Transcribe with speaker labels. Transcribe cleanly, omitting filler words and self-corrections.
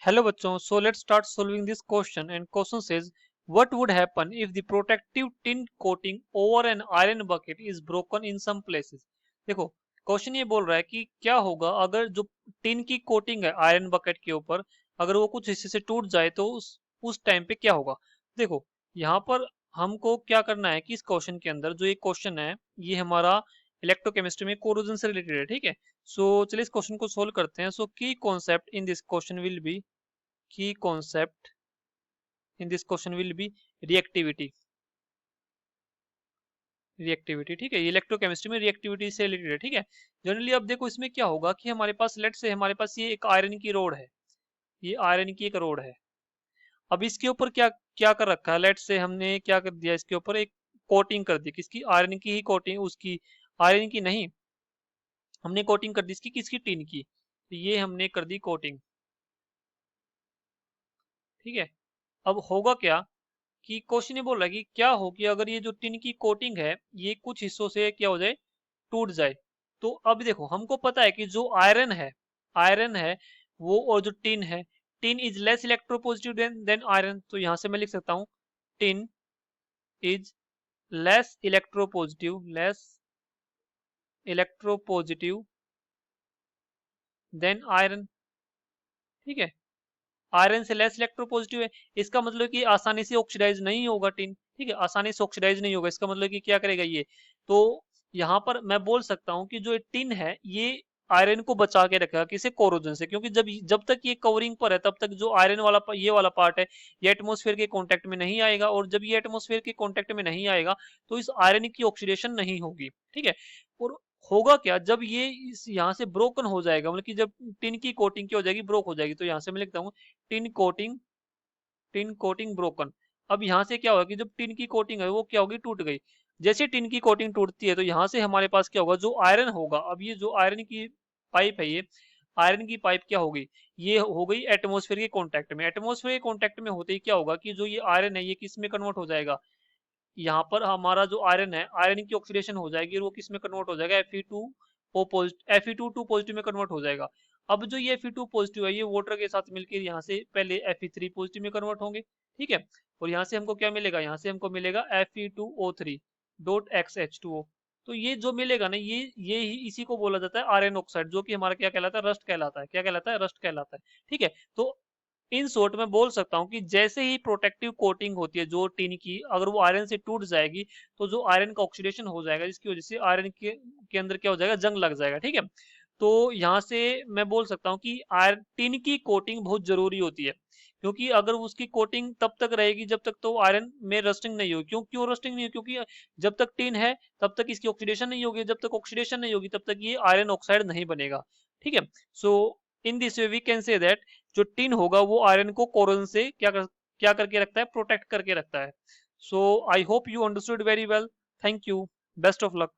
Speaker 1: Hello बच्चों, so let's start solving this question and question says what would happen if the protective tin coating over an iron bucket is broken in some places। देखो question ये बोल रहा है कि क्या होगा अगर जो टिन की कोटिंग है आयरन बकेट के ऊपर अगर वो कुछ हिस्से से टूट जाए तो उस टाइम पे क्या होगा। देखो यहाँ पर हमको क्या करना है कि इस क्वेश्चन के अंदर जो ये क्वेश्चन है ये हमारा इलेक्ट्रोकेमिस्ट्री में कोरोजन से रिलेटेड है, ठीक है। सो चलिए इस क्वेश्चन को सोल्व करते हैं। सो की concept in this question will be key concept in this question will be reactivity। Reactivity, ठीक है, ये इलेक्ट्रोकेमिस्ट्री में रिएक्टिविटी से रिलेटेड है, ठीक है। जनरली अब देखो इसमें क्या होगा कि हमारे पास लेट से हमारे पास ये एक आयरन की रोड है, ये आयरन की एक रोड है। अब इसके ऊपर क्या क्या कर रखा है, लेट से हमने क्या कर दिया, इसके ऊपर एक कोटिंग कर दी, किसकी, आयरन की ही कोटिंग, उसकी आयरन की नहीं, हमने कोटिंग कर दी इसकी, किसकी, टिन की। तो ये हमने कर दी कोटिंग, ठीक है। अब होगा क्या कि क्वेश्चन ये बोल रहा है कि क्या हो कि अगर ये जो टिन की कोटिंग है ये कुछ हिस्सों से क्या हो जाए, टूट जाए। तो अब देखो हमको पता है कि जो आयरन है वो, और जो टिन है, tin is less electropositive than iron. तो यहां से मैं लिख सकता हूं tin is less electropositive than iron, ठीक है। आयरन से लेस इलेक्ट्रोपॉजिटिव है, इसका मतलब कि आसानी से ऑक्सीडाइज नहीं होगा टिन, ठीक है, आसानी से ऑक्सीडाइज नहीं होगा, इसका मतलब कि क्या करेगा ये। तो यहाँ पर मैं बोल सकता हूँ कि जो टिन है ये आयरन को बचा के रखेगा किसी कोरोजन से, क्योंकि जब जब तक ये कवरिंग पर है तब तक जो आयरन वाला ये वाला पार्ट है ये एटमोस्फेयर के कांटेक्ट में नहीं आएगा, और जब ये एटमोस्फेयर के कांटेक्ट में नहीं आएगा तो इस आयरन की ऑक्सीडेशन नहीं होगी, ठीक है। और होगा क्या जब ये इस यहाँ से ब्रोकन हो जाएगा, मतलब कि जब टिन की कोटिंग क्या हो जाएगी, ब्रोक हो जाएगी। तो यहाँ से मैं लिखता हूँ टिन कोटिंग ब्रोकन। अब यहाँ से क्या होगा कि जब टिन की कोटिंग है वो क्या होगी, टूट गई। जैसे टिन की कोटिंग टूटती है तो यहाँ से हमारे पास क्या होगा, जो आयरन होगा, अब ये जो आयरन की पाइप है, ये आयरन की पाइप क्या होगी, ये हो गई एटमोस्फेयर के कांटेक्ट में। एटमोस्फेयर के कांटेक्ट में होते ही क्या होगा कि जो ये आयरन है ये किस में कन्वर्ट हो जाएगा, यहाँ पर हमारा जो आयरन है, आयरन की ऑक्सीडेशन हो जाएगी और वो किस में कन्वर्ट हो जाएगा, Fe2 पॉजिटिव में कन्वर्ट हो जाएगा। अब जो ये Fe2 पॉजिटिव है ये वाटर के साथ मिलकर यहाँ से पहले Fe3 पॉजिटिव में कन्वर्ट होंगे, ठीक है। और यहाँ से हमको क्या मिलेगा, यहाँ से हमको मिलेगा Fe2O3.XH2O। तो ये जो मिलेगा ना, ये ही इसी को बोला जाता है आयरन ऑक्साइड, जो कि हमारा क्या कहलाता है, रस्ट कहलाता है। क्या कहलाता है, रस्ट कहलाता है, ठीक है। तो इन शॉर्ट में बोल सकता हूं कि जैसे ही प्रोटेक्टिव कोटिंग होती है जो टिन की, अगर वो आयरन से टूट जाएगी तो जो आयरन का ऑक्सीडेशन हो जाएगा जिसकी वजह से आयरन के अंदर क्या हो जाएगा, जंग लग जाएगा, ठीक है। तो यहाँ से मैं बोल सकता हूँ कि आयरन टिन की कोटिंग बहुत जरूरी होती है, क्योंकि अगर उसकी कोटिंग तब तक रहेगी जब तक तो आयरन में रस्टिंग नहीं होगी। क्यों रस्टिंग नहीं होगी, क्योंकि जब तक टिन है तब तक इसकी ऑक्सीडेशन नहीं होगी, जब तक ऑक्सीडेशन नहीं होगी तब तक ये आयरन ऑक्साइड नहीं बनेगा, ठीक है। So in this way we can say that जो टिन होगा वो आयरन को कोरोजन से क्या करके रखता है, प्रोटेक्ट करके रखता है। So I hope you understood very well. Thank you, best of luck.